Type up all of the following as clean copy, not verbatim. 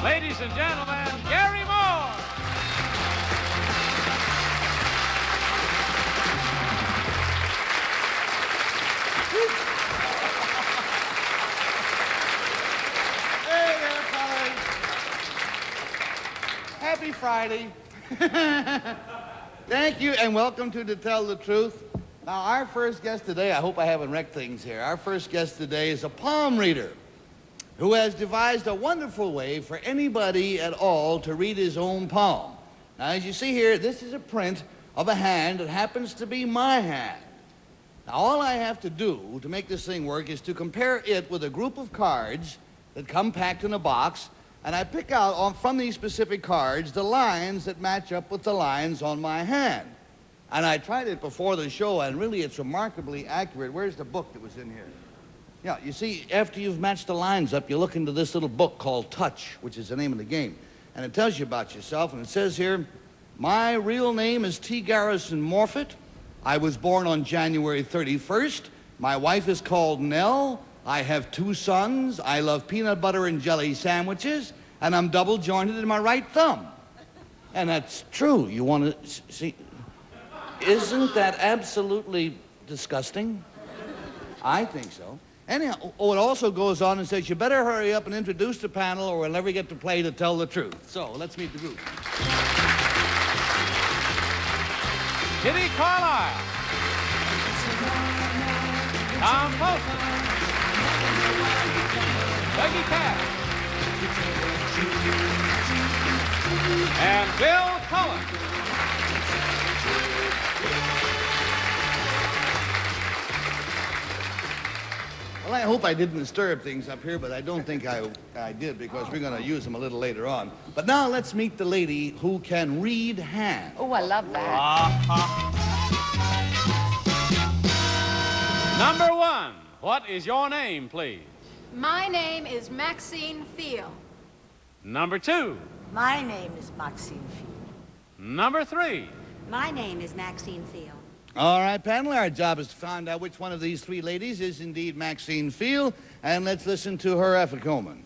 Ladies and gentlemen, Garry Moore. Hey there, fellas. Happy Friday. Thank you, and welcome to Tell the Truth. Now, our first guest today, I hope I haven't wrecked things here. Our first guest today is a palm reader who has devised a wonderful way for anybody at all to read his own palm. Now, as you see here, this is a print of a hand that happens to be my hand. Now, all I have to do to make this thing work is to compare it with a group of cards that come packed in a box, and I pick out from these specific cards the lines that match up with the lines on my hand. And I tried it before the show, and really it's remarkably accurate. Where's the book that was in here? Yeah, you see, after you've matched the lines up, you look into this little book called Touch, which is the name of the game. And it tells you about yourself, and it says here, my real name is T. Garrison Morfitt. I was born on January 31st. My wife is called Nell. I have 2 sons. I love peanut butter and jelly sandwiches, and I'm double jointed in my right thumb. And that's true. You want to see? Isn't that absolutely disgusting? I think so. Anyhow, it also goes on and says, you better hurry up and introduce the panel or we'll never get to play to Tell the Truth. So, let's meet the group. Kitty Carlisle. Tom Poston. Peggy and Bill Cullen. Well, I hope I didn't disturb things up here, but I don't think I did because we're going to use them a little later on. But now let's meet the lady who can read hands. Oh, I love that. Number 1, what is your name, please? My name is Maxine Field. Number 2. My name is Maxine Field. Number 3. My name is Maxine Field. All right, panel, our job is to find out which one of these 3 ladies is indeed Maxine Field, and let's listen to her efficamen.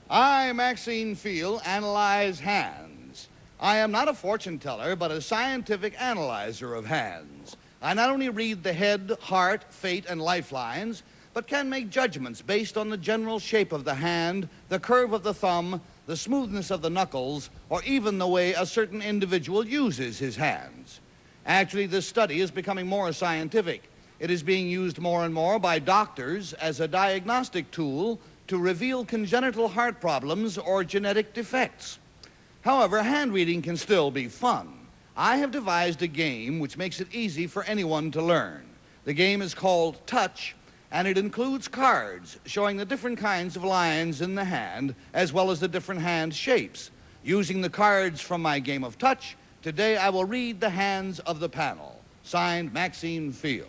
I, Maxine Field, analyze hands. I am not a fortune teller, but a scientific analyzer of hands. I not only read the head, heart, fate, and lifelines, but can make judgments based on the general shape of the hand, the curve of the thumb, the smoothness of the knuckles, or even the way a certain individual uses his hands. Actually, this study is becoming more scientific. It is being used more and more by doctors as a diagnostic tool to reveal congenital heart problems or genetic defects. However, hand reading can still be fun. I have devised a game which makes it easy for anyone to learn. The game is called Touch, and it includes cards showing the different kinds of lines in the hand, as well as the different hand shapes. Using the cards from my game of Touch, today I will read the hands of the panel. Signed, Maxine Field.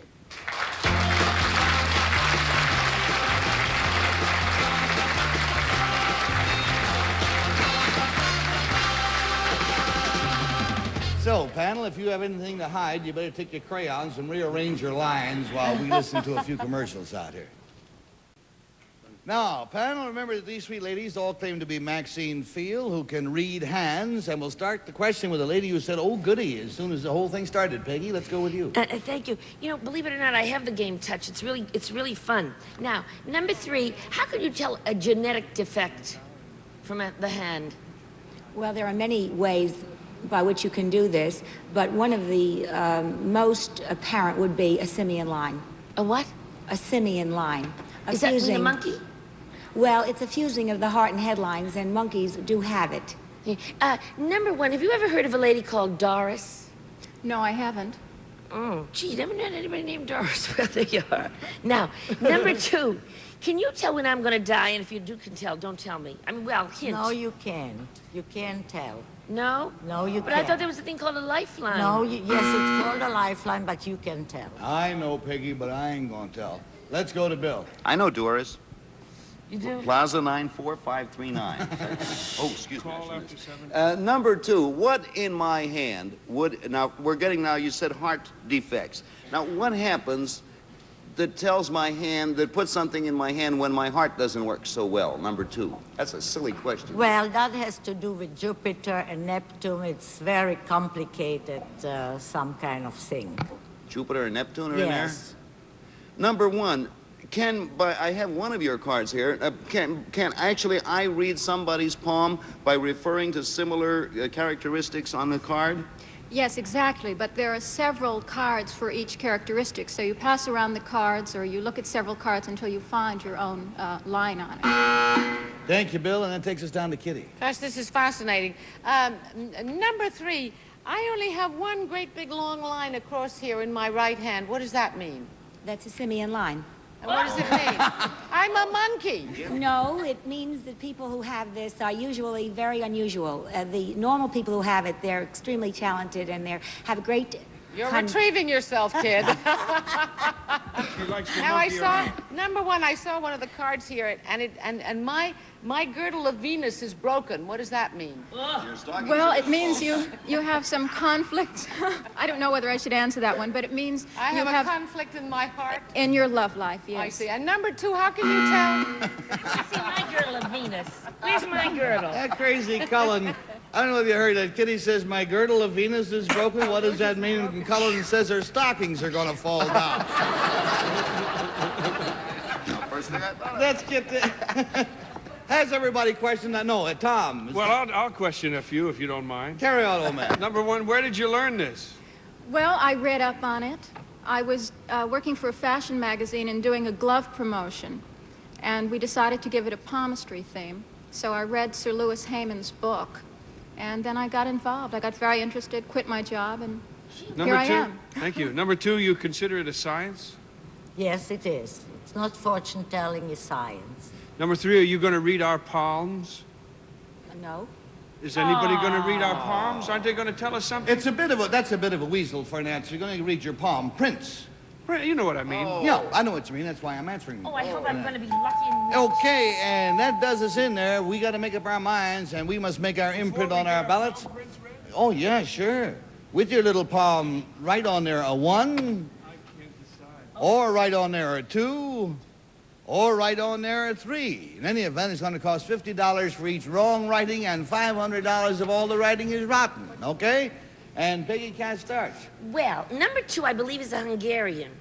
So, panel, if you have anything to hide, you better take your crayons and rearrange your lines while we listen to a few commercials out here. Now, panel, remember that these 3 ladies all claim to be Maxine Field, who can read hands, and we'll start the question with a lady who said, oh, goody, as soon as the whole thing started. Peggy, let's go with you. Thank you. You know, believe it or not, I have the game Touch. It's really fun. Now, number 3, how can you tell a genetic defect from the hand? Well, there are many ways by which you can do this, but one of the most apparent would be a simian line. A what? A simian line. Is that from the monkey? Well, it's a fusing of the heart and head lines, and monkeys do have it. Number 1, have you ever heard of a lady called Doris? No, I haven't. Oh, gee, never met anybody named Doris. Well, there you are. Now, number 2, can you tell when I'm going to die? And if you can tell, don't tell me. I mean, well, hint. No, you can't. You can't tell. No? No, you But can't. I thought there was a thing called a lifeline. No, yes, it's called a lifeline, but you can tell. I know, Peggy, but I ain't gonna tell. Let's go to Bill. I know Doris. You do? Plaza 94539. Oh, excuse me. Number 2, what in my hand would... Now, you said heart defects. Now, what happens that tells my hand, that puts something in my hand when my heart doesn't work so well? Number 2. That's a silly question. Well, that has to do with Jupiter and Neptune. It's very complicated, some kind of thing. Jupiter and Neptune are in there? Yes. Number 1, I have one of your cards here. Can actually I read somebody's palm by referring to similar characteristics on the card? Yes, exactly, but there are several cards for each characteristic, so you pass around the cards or you look at several cards until you find your own line on it. Thank you, Bill, and that takes us down to Kitty. Gosh, this is fascinating. Number 3, I only have one great big long line across here in my right hand. What does that mean? That's a simian line. And what does it mean? I'm a monkey. No, it means that people who have this are usually very unusual. The normal people who have it, they're extremely talented and they have a great... You're retrieving yourself, kid. Now I saw, number 1, I saw one of the cards here, and my girdle of Venus is broken. What does that mean? Well, it means you have some conflict. I don't know whether I should answer that one, but it means I you have a conflict in my heart. in your love life, yes. I see. And number 2, how can you tell? I see my girdle of Venus. Where's my girdle? That crazy Cullen. I don't know if you heard that. Kitty says, my girdle of Venus is broken. What does that mean? And Cullen says her stockings are going to fall down. First thing I thought of. Let's get to... Has everybody questioned that? No, Tom. Well, I'll question a few if you don't mind. Carry on, old man. Number 1, where did you learn this? Well, I read up on it. I was working for a fashion magazine and doing a glove promotion, and we decided to give it a palmistry theme. So I read Sir Lewis Hayman's book, and then I got involved. I got very interested, quit my job, and here I am. Thank you. Number 2, you consider it a science? Yes, it is. It's not fortune telling, it's science. Number 3, are you going to read our palms? No. Is anybody going to read our palms? Aren't they going to tell us something? That's a bit of a weasel for an answer. You're going to read your palm. Prince. You know what I mean. Yeah, I know what you mean. That's why I'm answering. Oh, I hope I'm going to be lucky and... Okay, and that does us in there. We got to make up our minds, and we must make our imprint on our ballots. Oh, yeah, sure. With your little palm right on there, a 1. I can't decide. Or right on there, a 2. Or right on there, a 3. In any event, it's going to cost $50 for each wrong writing, and $500 if all the writing is rotten, okay? And Peggy can't start. Well, number 2, I believe, is a Hungarian.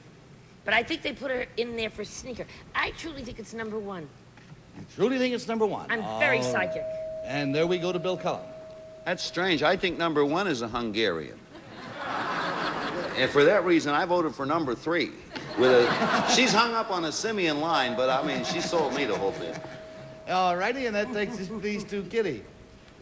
But I think they put her in there for sneaker. I truly think it's number 1. You truly think it's number 1? I'm very psychic. And there we go to Bill Cullen. That's strange. I think number 1 is a Hungarian. And for that reason, I voted for number 3. She's hung up on a simian line, but I mean, she sold me the whole thing. All righty, and that takes us these to Kitty.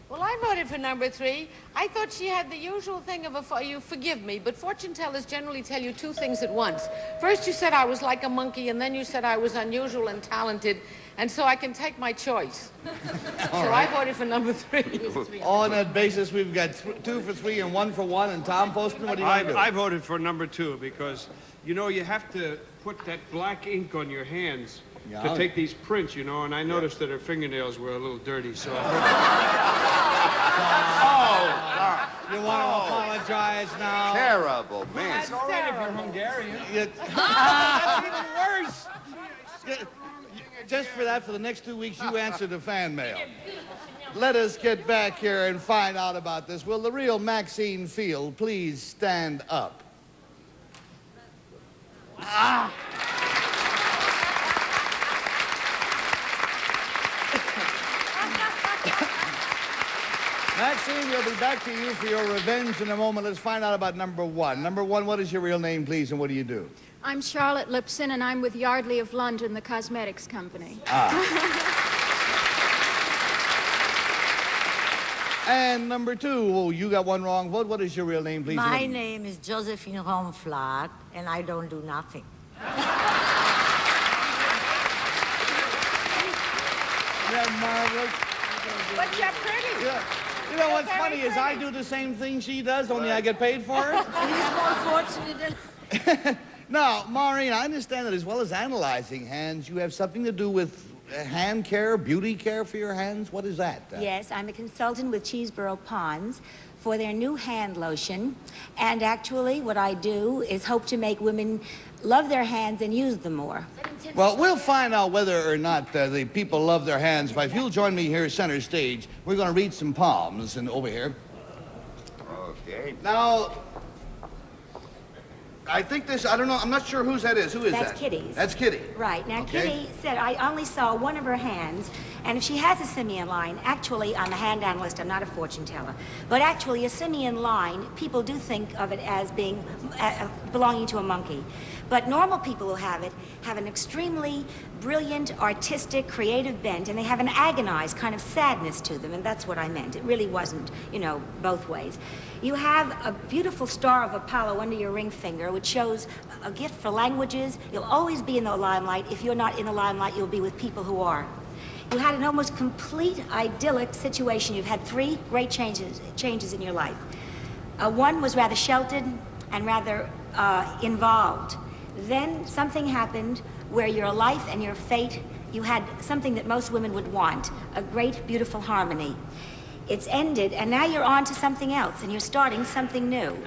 Well, I voted for number 3. I thought she had the usual thing of you forgive me, but fortune tellers generally tell you 2 things at once. First, you said I was like a monkey, and then you said I was unusual and talented, and so I can take my choice. I voted for number 3. On that basis, we've got 2 for 3 and 1 for 1. And Tom Poston, what do you want to do? I voted for number 2 because, you know, you have to put that black ink on your hands to take these prints, you know, and I noticed that her fingernails were a little dirty, so You want to apologize now? Terrible, man. it's all right if you're Hungarian. That's even worse. Just for that, for the next 2 weeks, you answer the fan mail. Let us get back here and find out about this. Will the real Maxine Field please stand up? Maxine, we'll be back to you for your revenge in a moment. Let's find out about number 1. Number 1, what is your real name, please, and what do you do? I'm Charlotte Lipson, and I'm with Yardley of London, the cosmetics company. And number 2, oh, you got one wrong vote. What is your real name, please? My name is Josephine Romflat, and I don't do nothing. Yeah, marvelous. But you're pretty. Yeah. You know what's funny is I do the same thing she does, only I get paid for it. He's more fortunate than... Now, Maureen, I understand that as well as analyzing hands, you have something to do with hand care, beauty care for your hands. What is that? Yes, I'm a consultant with Cheeseboro Ponds for their new hand lotion. And actually, what I do is hope to make women love their hands and use them more. Well, we'll find out whether or not the people love their hands, but if you'll join me here center stage, we're going to read some palms and over here. Okay. Now, I think this, I don't know, I'm not sure whose that is. Who is that? That's Kitty's. That's Kitty. Right. Now, Okay. Kitty said, I only saw one of her hands, and if she has a simian line, actually, I'm a hand analyst, I'm not a fortune teller, but actually, a simian line, people do think of it as being, belonging to a monkey. But normal people who have it have an extremely brilliant, artistic, creative bent, and they have an agonized kind of sadness to them, and that's what I meant. It really wasn't, you know, both ways. You have a beautiful star of Apollo under your ring finger, which shows a gift for languages. You'll always be in the limelight. If you're not in the limelight, you'll be with people who are. You had an almost complete idyllic situation. You've had three great changes in your life. One was rather sheltered and rather involved. Then something happened where your life and your fate, you had something that most women would want, a great, beautiful harmony. It's ended, and now you're on to something else, and you're starting something new.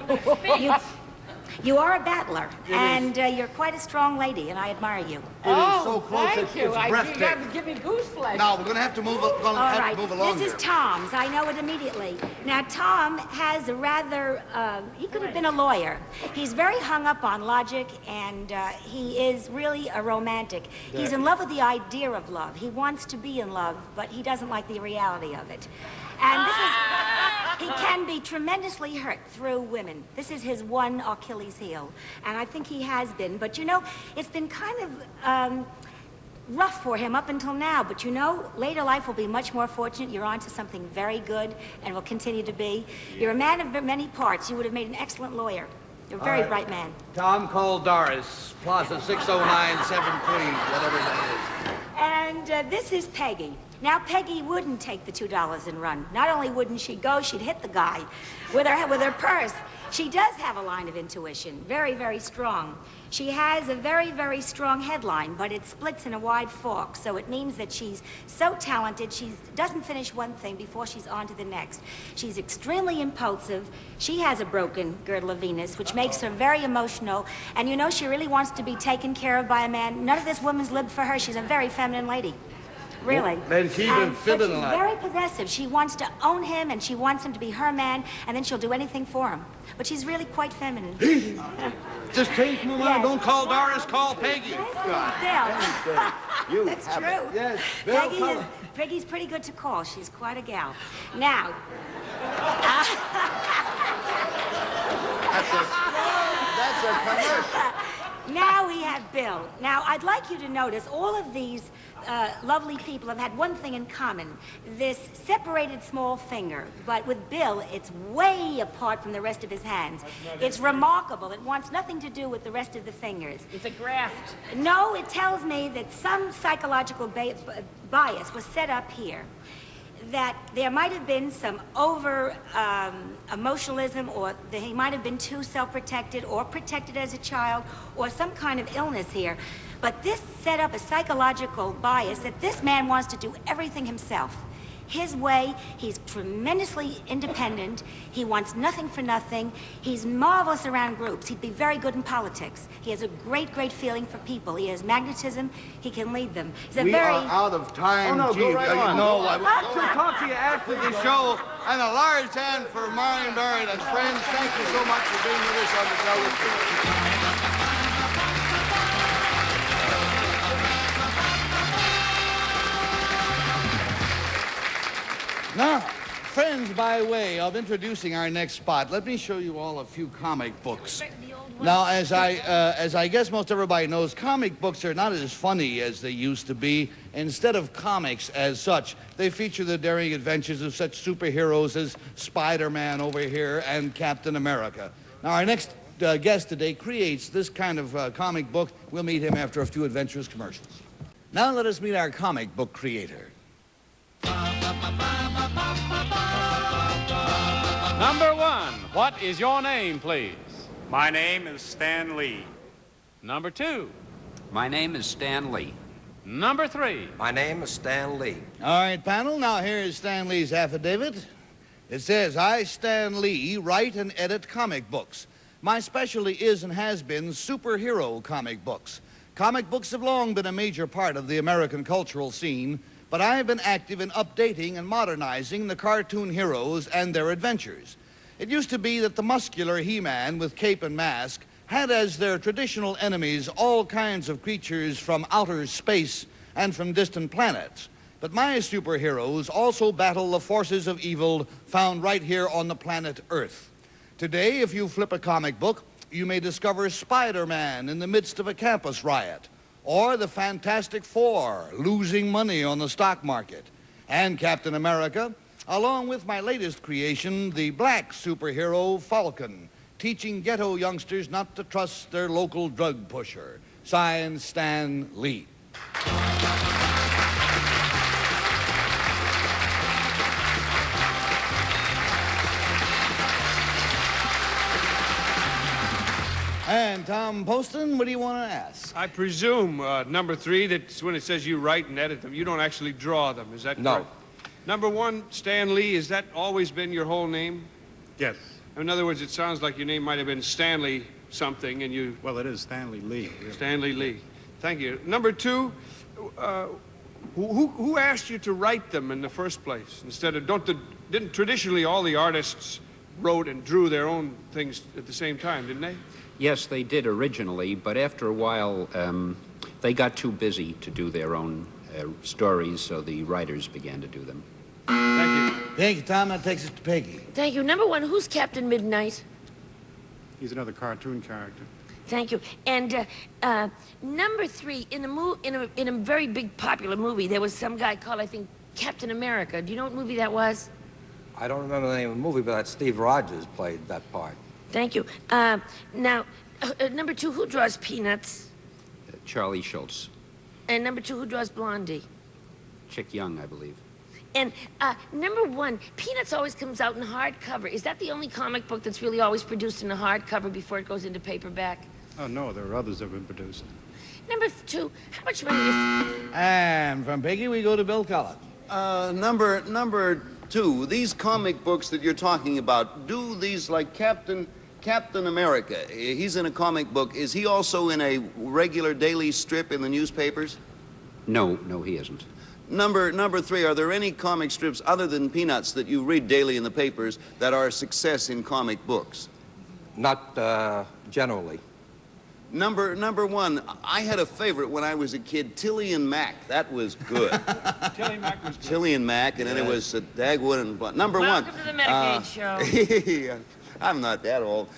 You are a battler, and you're quite a strong lady, and I admire you. It is so close, thank it's you. You breathtaking. got to give me goose flesh. Now, we're going to have to move, All right, along this is Tom's. I know it immediately. Now, Tom has a rather, he could have been a lawyer. He's very hung up on logic, and he is really a romantic. He's in love with the idea of love. He wants to be in love, but he doesn't like the reality of it. And this is, he can be tremendously hurt through women. This is his one Achilles heel. And I think he has been. But you know, it's been kind of rough for him up until now. But you know, later life will be much more fortunate. You're on to something very good and will continue to be. You're a man of many parts. You would have made an excellent lawyer. You're a very bright man. Tom called Doris, Plaza 60973, whatever that is. And this is Peggy. Now, Peggy wouldn't take the $2 and run. Not only wouldn't she go, she'd hit the guy with her purse. She does have a line of intuition, very, very strong. She has a very, very strong headline, but it splits in a wide fork, so it means that she's so talented, she doesn't finish one thing before she's on to the next. She's extremely impulsive. She has a broken girdle of Venus, which makes her very emotional, and you know, she really wants to be taken care of by a man. None of this woman's lived for her. She's a very feminine lady. Really. Then she's been But feminine. she's very possessive. She wants to own him, and she wants him to be her man, and then she'll do anything for him. But she's really quite feminine. Just change my mind. Yes. Don't call Doris, call Peggy. Bill. That's true. Yes, Bill, Peggy's pretty good to call. She's quite a gal. Now. That's a commercial. Now we have Bill. Now, I'd like you to notice all of these lovely people have had one thing in common. This separated small finger. But with Bill, it's way apart from the rest of his hands. It's remarkable. It wants nothing to do with the rest of the fingers. It's a graft. No, it tells me that some psychological bias was set up here. That there might have been some over emotionalism, or that he might have been too self-protected or protected as a child, or some kind of illness here. But this set up a psychological bias that this man wants to do everything himself. His way, he's tremendously independent. He wants nothing for nothing. He's marvelous around groups. He'd be very good in politics. He has a great, great feeling for people. He has magnetism. He can lead them. He's a We very... are out of time, Oh, no, go Gee. right on. No, I'll talk to you after the show. And a large hand for Marion Barrett and friends. Thank you so much for being with us on the television. Now, friends, by way of introducing our next spot, let me show you all a few comic books. Now, as I guess most everybody knows, comic books are not as funny as they used to be. Instead of comics as such, they feature the daring adventures of such superheroes as Spider-Man over here and Captain America. Now, our next guest today creates this kind of comic book. We'll meet him after a few adventurous commercials. Now let us meet our comic book creator. Number 1, what is your name, please? My name is Stan Lee. Number 2. My name is Stan Lee. Number 3. My name is Stan Lee. All right, panel, now here is Stan Lee's affidavit. It says, I, Stan Lee, write and edit comic books. My specialty is and has been superhero comic books. Comic books have long been a major part of the American cultural scene, but I have been active in updating and modernizing the cartoon heroes and their adventures. It used to be that the muscular He-Man with cape and mask had as their traditional enemies all kinds of creatures from outer space and from distant planets. But my superheroes also battle the forces of evil found right here on the planet Earth. Today, if you flip a comic book, you may discover Spider-Man in the midst of a campus riot, or the Fantastic Four losing money on the stock market, and Captain America, along with my latest creation, the black superhero Falcon, teaching ghetto youngsters not to trust their local drug pusher. Signed, Stan Lee. And Tom Poston, what do you want to ask? I presume, number 3, that's when it says you write and edit them. You don't actually draw them, is that correct? Number 1, Stan Lee, has that always been your whole name? Yes. In other words, it sounds like your name might have been Stanley something, and you... Well, it is Stanley Lee. Really. Stanley Lee. Thank you. Number 2, who asked you to write them in the first place? Instead of, didn't traditionally all the artists wrote and drew their own things at the same time, didn't they? Yes, they did originally, but after a while, they got too busy to do their own stories, so the writers began to do them. Thank you. Thank you, Tom. That takes us to Peggy. Thank you. Number 1, who's Captain Midnight? He's another cartoon character. Thank you. And number 3, in a very big popular movie, there was some guy called, I think, Captain America. Do you know what movie that was? I don't remember the name of the movie, but Steve Rogers played that part. Thank you. Now, number 2, who draws Peanuts? Charlie Schultz. And number 2, who draws Blondie? Chick Young, I believe. And number 1, Peanuts always comes out in hardcover. Is that the only comic book that's really always produced in a hardcover before it goes into paperback? Oh, no, there are others that have been produced. Number 2, how much money is... And from Peggy, we go to Bill Cullen. Number 2, these comic books that you're talking about, do these like Captain America, he's in a comic book. Is he also in a regular daily strip in the newspapers? No, he isn't. Number 3, are there any comic strips other than Peanuts that you read daily in the papers that are a success in comic books? Not generally. Number 1, I had a favorite when I was a kid, Tilly and Mac. That was good. Tilly Mac was good. Tilly and Mac, and then it was Dagwood and Blunt. Number 1. Welcome to the Medicaid show. I'm not that old.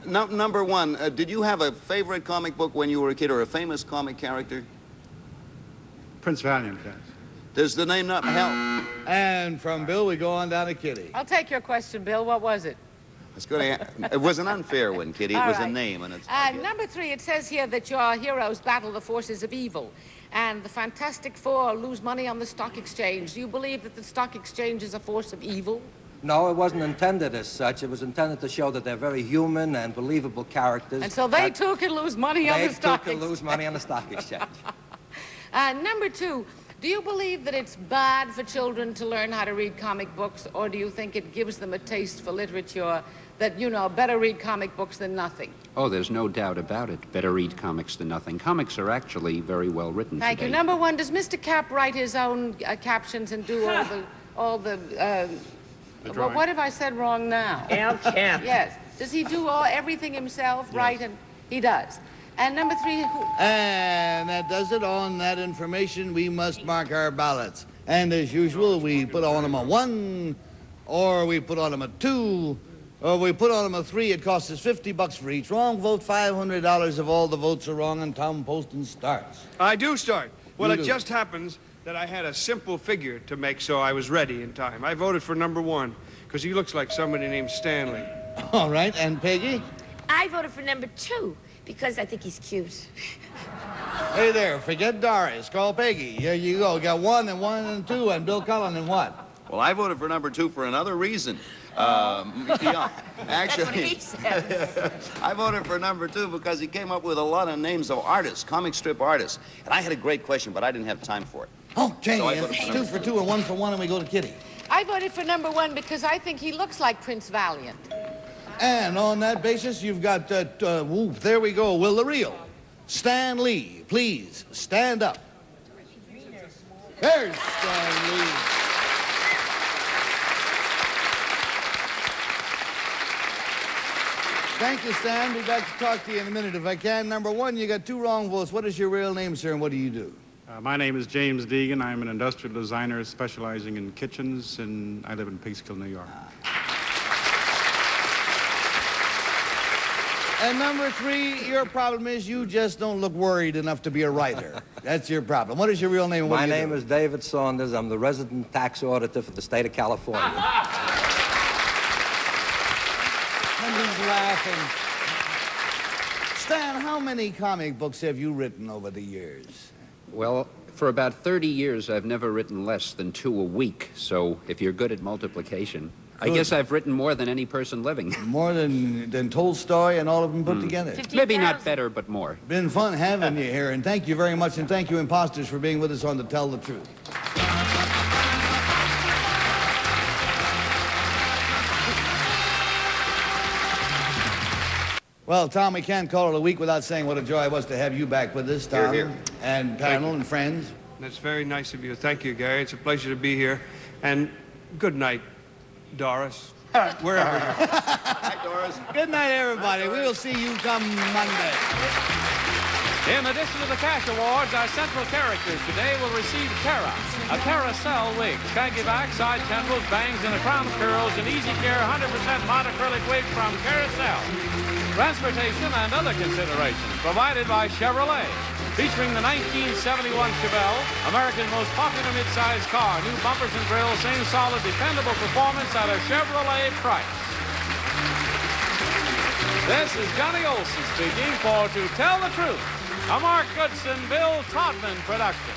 Number 1, did you have a favorite comic book when you were a kid, or a famous comic character? Prince Valiant, yes. Does the name not help? And from Bill, we go on down to Kitty. I'll take your question, Bill. What was it? It was an unfair one, Kitty. It was a name, and it's... Number 3, it says here that your heroes battle the forces of evil, and the Fantastic Four lose money on the stock exchange. Do you believe that the stock exchange is a force of evil? No, it wasn't intended as such. It was intended to show that they're very human and believable characters. And so they too can lose money on the stock exchange. They too can lose money on the stock exchange. Number 2, do you believe that it's bad for children to learn how to read comic books, or do you think it gives them a taste for literature that, you know, better read comic books than nothing? Oh, there's no doubt about it. Better read comics than nothing. Comics are actually very well written Thank today. you. Number 1, does Mr. Cap write his own captions and do all the well, what have I said wrong now? Al Cap. Yes. Does he do everything himself, yes. Right? And he does. And number 3, And that does it. On that information, we must mark our ballots. And as usual, we put on them a 1, or we put on them a 2, or we put on them a 3. It costs us $50 for each wrong vote, $500 if all the votes are wrong, and Tom Poston starts. I do start. Well, You it do. just happens that I had a simple figure to make, so I was ready in time. I voted for number 1, because he looks like somebody named Stanley. All right, and Peggy? I voted for number 2, because I think he's cute. Hey there, forget Doris. Call Peggy. Here you go. Got 1 and 1 and 2, and Bill Cullen and what? Well, I voted for number 2 for another reason. Yeah, actually, That's what he says. I voted for number 2 because he came up with a lot of names of artists, comic strip artists. And I had a great question, but I didn't have time for it. Oh, Jane, So I it's voted for 2 number for 2 and 1 for 1, and we go to Kitty. I voted for number 1 because I think he looks like Prince Valiant. And on that basis, you've got, there we go. Will the real Stan Lee please stand up? There's Stan Lee. Thank you, Stan. Be back to talk to you in a minute if I can. Number 1, you got 2 wrong votes. What is your real name, sir, and what do you do? My name is James Deegan. I'm an industrial designer specializing in kitchens, and I live in Peekskill, New York. And number 3, your problem is you just don't look worried enough to be a writer. That's your problem. What is your real name? My name is David Saunders. I'm the resident tax auditor for the state of California. And he's laughing. Stan, how many comic books have you written over the years? Well, for about 30 years, I've never written less than 2 a week. So if you're good at multiplication, I guess I've written more than any person living. More than Tolstoy and all of them put together? Maybe not better, but more. Been fun having you here, and thank you very much, and thank you, imposters, for being with us on To Tell the Truth. Well, Tom, we can't call it a week without saying what a joy it was to have you back with us, Tom. Here. And panel and friends. That's very nice of you. Thank you, Gary. It's a pleasure to be here. And good night, Doris. Wherever you are. Hi, Doris. Good night, everybody. We will see you come Monday. In addition to the cash awards, our central characters today will receive Terra, a carousel wig, shaggy back, side temples, bangs, and a crown of curls, an easy care 100% monocrylic wig from Carousel. Transportation and other considerations provided by Chevrolet, featuring the 1971 Chevelle, America's most popular midsize car. New bumpers and grills, same solid, dependable performance at a Chevrolet price. This is Johnny Olson speaking for To Tell the Truth, a Mark Goodson, Bill Todman production.